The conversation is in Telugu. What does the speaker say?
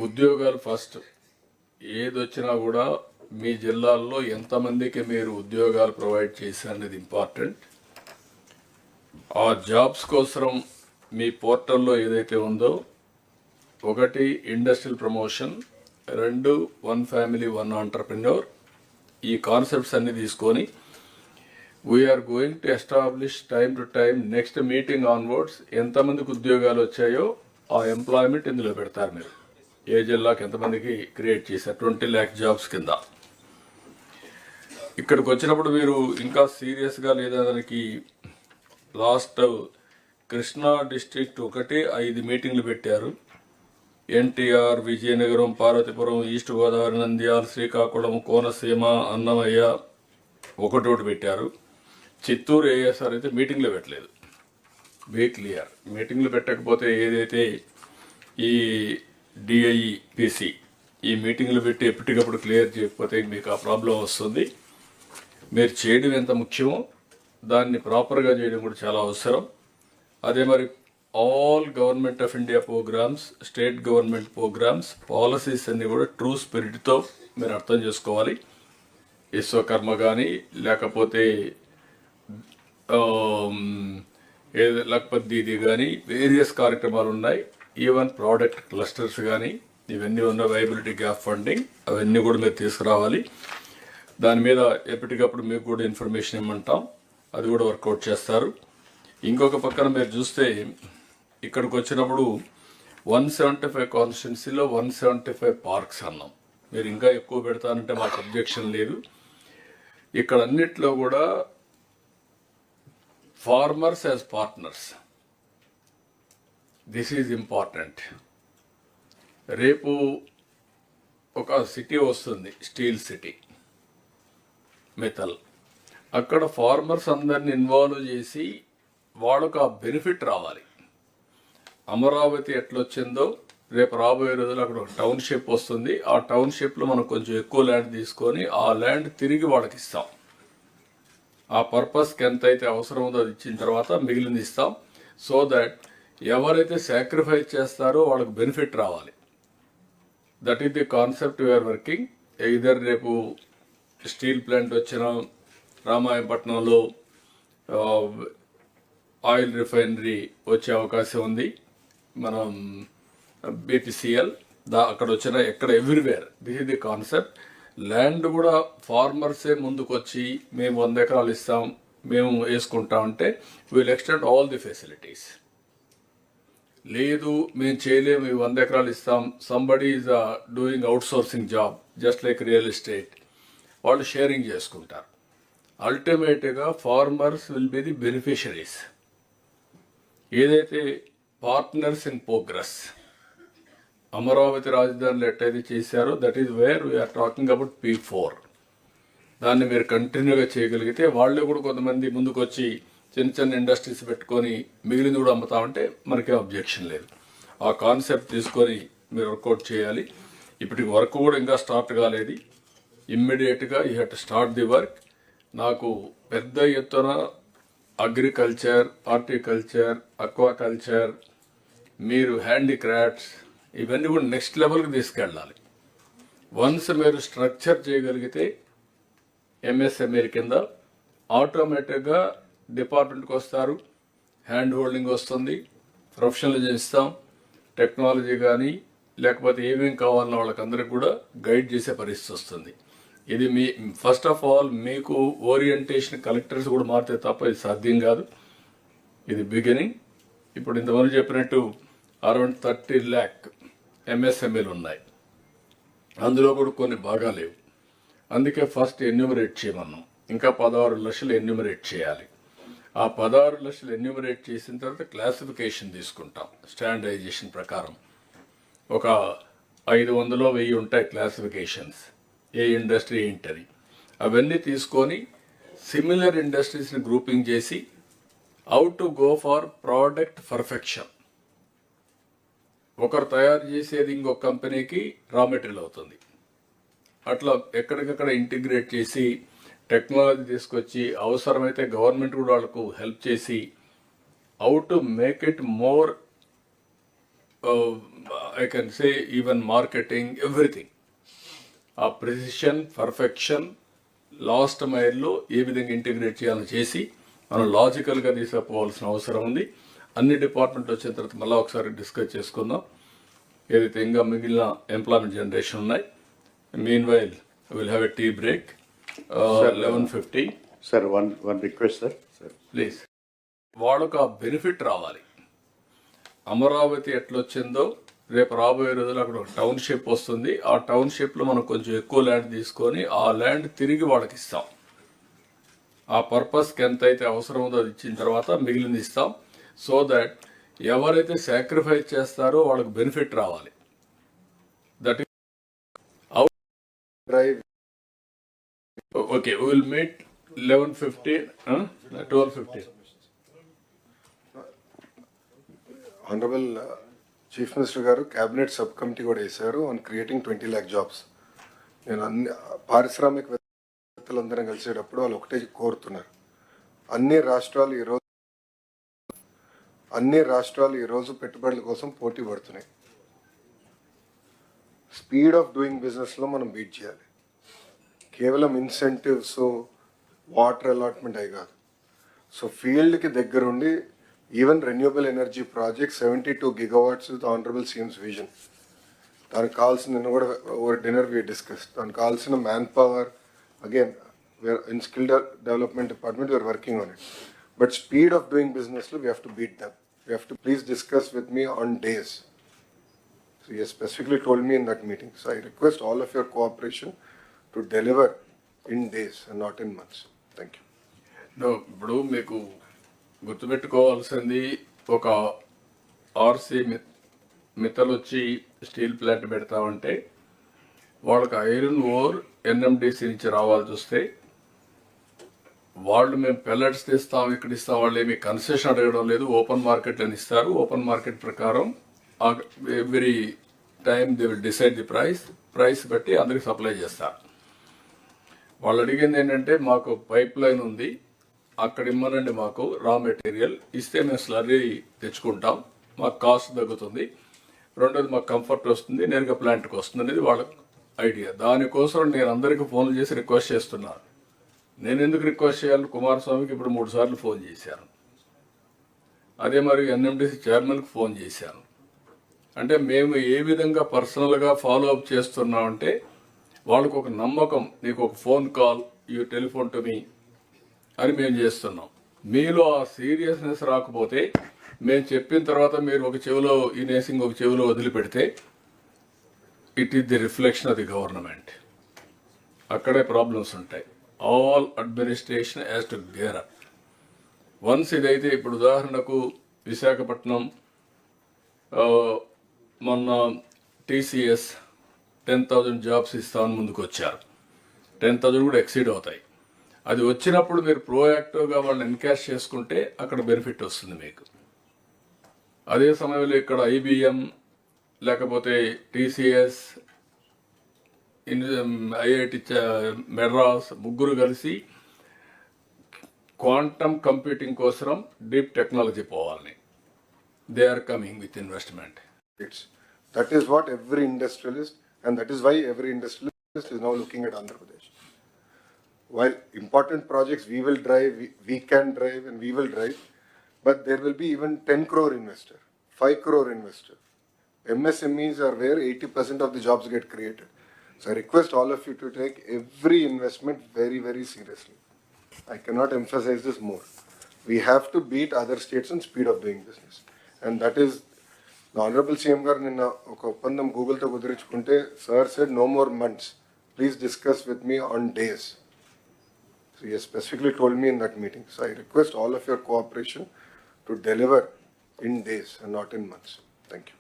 ఉద్యోగాలు ఫస్ట్. ఏదొచ్చినా కూడా మీ జిల్లాల్లో ఎంతమందికి మీరు ఉద్యోగాలు ప్రొవైడ్ చేశారనేది ఇంపార్టెంట్. ఆ జాబ్స్ కోసం మీ పోర్టల్లో ఏదైతే ఉందో, ఒకటి ఇండస్ట్రియల్ ప్రమోషన్, రెండు వన్ ఫ్యామిలీ వన్ ఆంటర్ప్రెన్యూర్. ఈ కాన్సెప్ట్స్ అన్ని తీసుకొని we're going to establish time to time next meeting onwards ఎంతమందికి ఉద్యోగాలు వచ్చాయో ఆ ఎంప్లాయ్మెంట్ ఇందులో పెడతారు. మీరు ఏ జిల్లాకి ఎంతమందికి క్రియేట్ చేశారు 20 lakh జాబ్స్ కింద. ఇక్కడికి వచ్చినప్పుడు మీరు ఇంకా సీరియస్గా లేదా దానికి లాస్ట్ కృష్ణా డిస్ట్రిక్ట్ ఒకటి 5 మీటింగ్లు పెట్టారు. ఎన్టీఆర్, విజయనగరం, పార్వతీపురం, ఈస్ట్ గోదావరి, నంద్యాల, శ్రీకాకుళం, కోనసీమ, అన్నమయ్య ఒకటోటి పెట్టారు. చిత్తూరు ఏఎస్ఆర్ అయితే మీటింగ్లు పెట్టలేదు. Be clear. మీటింగ్లు పెట్టకపోతే ఏదైతే ఈ డిఐపిసి ఈ మీటింగ్లు పెట్టి ఎప్పటికప్పుడు క్లియర్ చేయకపోతే మీకు ఆ ప్రాబ్లం వస్తుంది. మీరు చేయడం ఎంత ముఖ్యమో దాన్ని ప్రాపర్గా చేయడం కూడా చాలా అవసరం. అదే మరి all government of India programmes, state government programmes, policies అన్నీ కూడా ట్రూ స్పిరిట్తో మీరు అర్థం చేసుకోవాలి. విశ్వకర్మ కానీ లేకపోతే లక్పత్ దీది కానీ వేరియస్ కార్యక్రమాలు ఉన్నాయి. ఈవెన్ ప్రోడక్ట్ క్లస్టర్స్ కానీ ఇవన్నీ ఉన్న వైబిలిటీ గ్యాప్ ఫండింగ్ అవన్నీ కూడా మీరు తీసుకురావాలి. దాని మీద ఎప్పటికప్పుడు మీకు కూడా ఇన్ఫర్మేషన్ ఇమ్మంటాం, అది కూడా వర్కౌట్ చేస్తారు. ఇంకొక పక్కన మీరు చూస్తే ఇక్కడికి వచ్చినప్పుడు 175 కాన్స్టిట్యున్సీలో 175 పార్క్స్ అన్నాం. మీరు ఇంకా ఎక్కువ పెడతానంటే మాకు అబ్జెక్షన్ లేదు. ఇక్కడ అన్నిట్లో కూడా farmers as partners, this is important. రేపు ఒక సిటీ వస్తుంది, స్టీల్ సిటీ, మెటల్. అక్కడ ఫార్మర్స్ అందరిని ఇన్వాల్వ్ చేసి వాళ్ళకు ఆ బెనిఫిట్ రావాలి. అమరావతి ఎట్లొచ్చిందో రేపు రాబోయే రోజుల్లో అక్కడ ఒక టౌన్షిప్ వస్తుంది. ఆ టౌన్షిప్లో మనం కొంచెం ఎక్కువ ల్యాండ్ తీసుకొని ఆ ల్యాండ్ తిరిగి వాళ్ళకి ఇస్తాం. ఆ పర్పస్కి ఎంతైతే అవసరం ఉందో అది ఇచ్చిన తర్వాత మిగిలింది ఇస్తాం. సో దట్ ఎవరైతే సాక్రిఫైస్ చేస్తారో వాళ్ళకి బెనిఫిట్ రావాలి. That is the concept we are working. ఇదర్ రేపు స్టీల్ ప్లాంట్ వచ్చిన రామాయపట్నంలో ఆయిల్ రిఫైనరీ వచ్చే అవకాశం ఉంది. మనం బీపీసీఎల్ అక్కడ వచ్చిన ఎక్కడ everywhere this is the concept. Land కూడా ఫార్మర్సే ముందుకు వచ్చి మేము 100 ఎకరాలు ఇస్తాం, మేము వేసుకుంటామంటే will extend all the facilities. లేదు మేము చేయలేము, 100 ఎకరాలు ఇస్తాం, somebody is doing outsourcing job just like real estate, వాళ్ళు షేరింగ్ చేసుకుంటారు. అల్టిమేట్గా farmers will be the beneficiaries. ఏదైతే పార్ట్నర్స్ ఇన్ ప్రోగ్రెస్ అమరావతి రాజధానిలో ఎట్టయితే చేశారో that is where we are talking about P4. దాన్ని మీరు కంటిన్యూగా చేయగలిగితే వాళ్ళే కూడా కొంతమంది ముందుకు వచ్చి చిన్న చిన్న ఇండస్ట్రీస్ పెట్టుకొని మిగిలింది కూడా అమ్ముతామంటే మనకేం అబ్జెక్షన్ లేదు. ఆ కాన్సెప్ట్ తీసుకొని మీరు వర్కౌట్ చేయాలి. ఇప్పటికి వర్క్ కూడా ఇంకా స్టార్ట్ కాలేదు. ఇమ్మీడియట్గా you have to start the work. నాకు పెద్ద ఎత్తున అగ్రికల్చర్, హార్టికల్చర్, అక్వాకల్చర్, మీరు హ్యాండీక్రాఫ్ట్స్ ఇవన్నీ కూడా నెక్స్ట్ లెవెల్కి తీసుకెళ్ళాలి. వన్స్ మీరు స్ట్రక్చర్ చేయగలిగితే ఎంఎస్ఎంఈ కింద ఆటోమేటిక్గా డిపార్ట్మెంట్కి వస్తారు, హ్యాండ్ హోల్డింగ్ వస్తుంది, ప్రొఫెషనలిజం ఇస్తాం, టెక్నాలజీ కానీ లేకపోతే ఏమేమి కావాలన్న వాళ్ళకందరికి కూడా గైడ్ చేసే పరిస్థితి వస్తుంది. ఇది మీ ఫస్ట్ ఆఫ్ ఆల్ మీకు ఓరియంటేషన్ కలెక్టర్స్ కూడా మారితే తప్ప ఇది సాధ్యం కాదు. ఇది బిగినింగ్. ఇప్పుడు ఇంతమంది చెప్పినట్టు అరౌండ్ 30 lakh ఎంఎస్ఎంఈలు ఉన్నాయి. అందులో కూడా కొన్ని బాగా లేవు. అందుకే ఫస్ట్ ఎన్యూమరేట్ చేయమన్నాం. ఇంకా 16 లక్షలు ఎన్యూమరేట్ చేయాలి. ఆ 16 లక్షలు ఎన్యూమరేట్ చేసిన తర్వాత క్లాసిఫికేషన్ తీసుకుంటాం. స్టాండర్డైజేషన్ ప్రకారం ఒక 500-1000 ఉంటాయి క్లాసిఫికేషన్స్, ఏ ఇండస్ట్రీ ఏంటని. అవన్నీ తీసుకొని సిమిలర్ ఇండస్ట్రీస్ని గ్రూపింగ్ చేసి how to go for product perfection. ఒకరు తయారు చేసేది ఇంకొక కంపెనీకి రా మెటీరియల్ అవుతుంది. అట్లా ఎక్కడికక్కడ ఇంటిగ్రేట్ చేసి టెక్నాలజీ తీసుకొచ్చి అవసరమైతే గవర్నమెంట్ కూడా వాళ్ళకు హెల్ప్ చేసి how to make it more I can say even marketing, everything. ఆ ప్రెసిషన్, పర్ఫెక్షన్, లాస్ట్ మైల్లో ఏ విధంగా ఇంటిగ్రేట్ చేయాలని చేసి మనం లాజికల్గా తీసుకుపోవాల్సిన అవసరం ఉంది. అన్ని డిపార్ట్మెంట్ వచ్చిన తర్వాత మళ్ళీ ఒకసారి డిస్కస్ చేసుకుందాం ఏదైతే ఇంకా మిగిలిన ఎంప్లాయ్మెంట్ జనరేషన్ ఉన్నాయి. Meanwhile will have a tea break 11:50. Sir, one request, sir. Please. వాళ్ళకు ఆ బెనిఫిట్ రావాలి. అమరావతి ఎట్లొచ్చిందో రేపు రాబోయే రోజుల్లో అక్కడ ఒక టౌన్షిప్ వస్తుంది. ఆ టౌన్షిప్లో మనం కొంచెం ఎక్కువ ల్యాండ్ తీసుకొని ఆ ల్యాండ్ తిరిగి వాళ్ళకి ఇస్తాం. ఆ పర్పస్కి ఎంత అయితే అవసరం ఉందో అది ఇచ్చిన తర్వాత మిగిలింది ఇస్తాం. సో దట్ ఎవరైతే సాక్రిఫైస్ చేస్తారో వాళ్ళకి బెనిఫిట్ రావాలి. That Drive. Okay, will meet 11:50, 12:50. Honorable Chief Minister గారు క్యాబినెట్ సబ్ కమిటీ కూడా వేశారు ఆన్ క్రియేటింగ్ 20 lakh జాబ్స్. నేను పారిశ్రామికవేత్తలందరం కలిసేటప్పుడు వాళ్ళు ఒకటే కోరుతున్నారు, అన్ని రాష్ట్రాలు ఈరోజు పెట్టుబడుల కోసం పోటీ పడుతున్నాయి. స్పీడ్ ఆఫ్ డూయింగ్ బిజినెస్లో మనం బీట్ చేయాలి. కేవలం ఇన్సెంటివ్స్, వాటర్ అలాట్మెంట్ అవి కాదు. సో ఫీల్డ్కి దగ్గరుండి even renewable energy project 72 gigawatts with honourable CMs vision. దానికి కావాల్సిన నిన్న కూడా ఓవర్ డిన్నర్ వి డిస్కస్. దానికి కావాల్సిన man power again in skill development department we are working on it. But speed of doing బిజినెస్లో we have to beat them. We have to please discuss with me on days. So he has specifically told me in that meeting. So I request all of your cooperation to deliver in days and not in months. Thank you. No, ఇప్పుడు మీకు గుర్తుపెట్టుకోవాల్సింది ఒక ఆర్సీ మిత్తలు వచ్చి స్టీల్ ప్లాంట్ పెడతామంటే వాళ్ళకి ఐరన్ ఓర్ ఎన్ఎండిసి నుంచి రావాల్సి వస్తే వాళ్ళు మేము పెల్లెట్స్ తెస్తాం ఇక్కడ ఇస్తాం, వాళ్ళు ఏమి కన్సెషన్ అడగడం లేదు. ఓపెన్ మార్కెట్లో ఇస్తారు. ఓపెన్ మార్కెట్ ప్రకారం every time they will decide the price బట్టి అందరికి సప్లై చేస్తారు. వాళ్ళు అడిగింది ఏంటంటే మాకు పైప్ లైన్ ఉంది, అక్కడ ఇమ్మనండి, మాకు రా మెటీరియల్ ఇస్తే మేము స్లర్రీ తెచ్చుకుంటాం, మాకు కాస్ట్ తగ్గుతుంది, రెండోది మాకు కంఫర్ట్ వస్తుంది, నేరుగా ప్లాంట్కి వస్తుంది అనేది వాళ్ళ ఐడియా. దానికోసం నేను అందరికీ ఫోన్లు చేసి రిక్వెస్ట్ చేస్తున్నాను. నేను ఎందుకు రిక్వెస్ట్ చేయాలి? కుమారస్వామికి ఇప్పుడు 3 సార్లు ఫోన్ చేశాను. అదే మరి ఎన్ఎండిసి చైర్మన్కి ఫోన్ చేశాను. అంటే మేము ఏ విధంగా పర్సనల్గా ఫాలో అప్ చేస్తున్నామంటే వాళ్ళకు ఒక నమ్మకం, నీకు ఒక phone call, you telephone to me అని మేము చేస్తున్నాం. మీలో ఆ సీరియస్నెస్ రాకపోతే మేము చెప్పిన తర్వాత మీరు ఒక చెవిలో ఈనేసి ఇంకొక చెవిలో వదిలిపెడితే it is the reflection of the government. అక్కడే ప్రాబ్లమ్స్ ఉంటాయి. All administration has to gear up. Once ఇదైతే ఇప్పుడు ఉదాహరణకు విశాఖపట్నం మొన్న TCS 10,000 జాబ్స్ ఇస్తామని ముందుకు వచ్చారు. 10,000 కూడా ఎక్సీడ్ అవుతాయి. అది వచ్చినప్పుడు మీరు ప్రోయాక్టివ్గా వాళ్ళని ఎన్కాష్ చేసుకుంటే అక్కడ బెనిఫిట్ వస్తుంది మీకు. అదే సమయంలో ఇక్కడ IBM లేకపోతే TCS, IIT మెడ్రాస్ ముగ్గురు కలిసి క్వాంటమ్ కంప్యూటింగ్ కోసం డీప్ టెక్నాలజీ పోవాలని they are coming with investment. That is what every industrialist, and that is why every industrialist is now looking at Andhra Pradesh. While important projects we will drive, we can drive and we will drive, but there will be even 10 crore investor, 5 crore investor. MSMEs are where 80% of the jobs get created. So I request all of you to take every investment very, very seriously. I cannot emphasize this more. We have to beat other states in speed of doing business. And that is, the Honorable CM గారు నిన్న ఒక ఒప్పందం గూగుల్తో కుదిరించుకుంటే sir said no more months. Please discuss with me on days. So he has specifically told me in that meeting. So I request all of your cooperation to deliver in days and not in months. Thank you.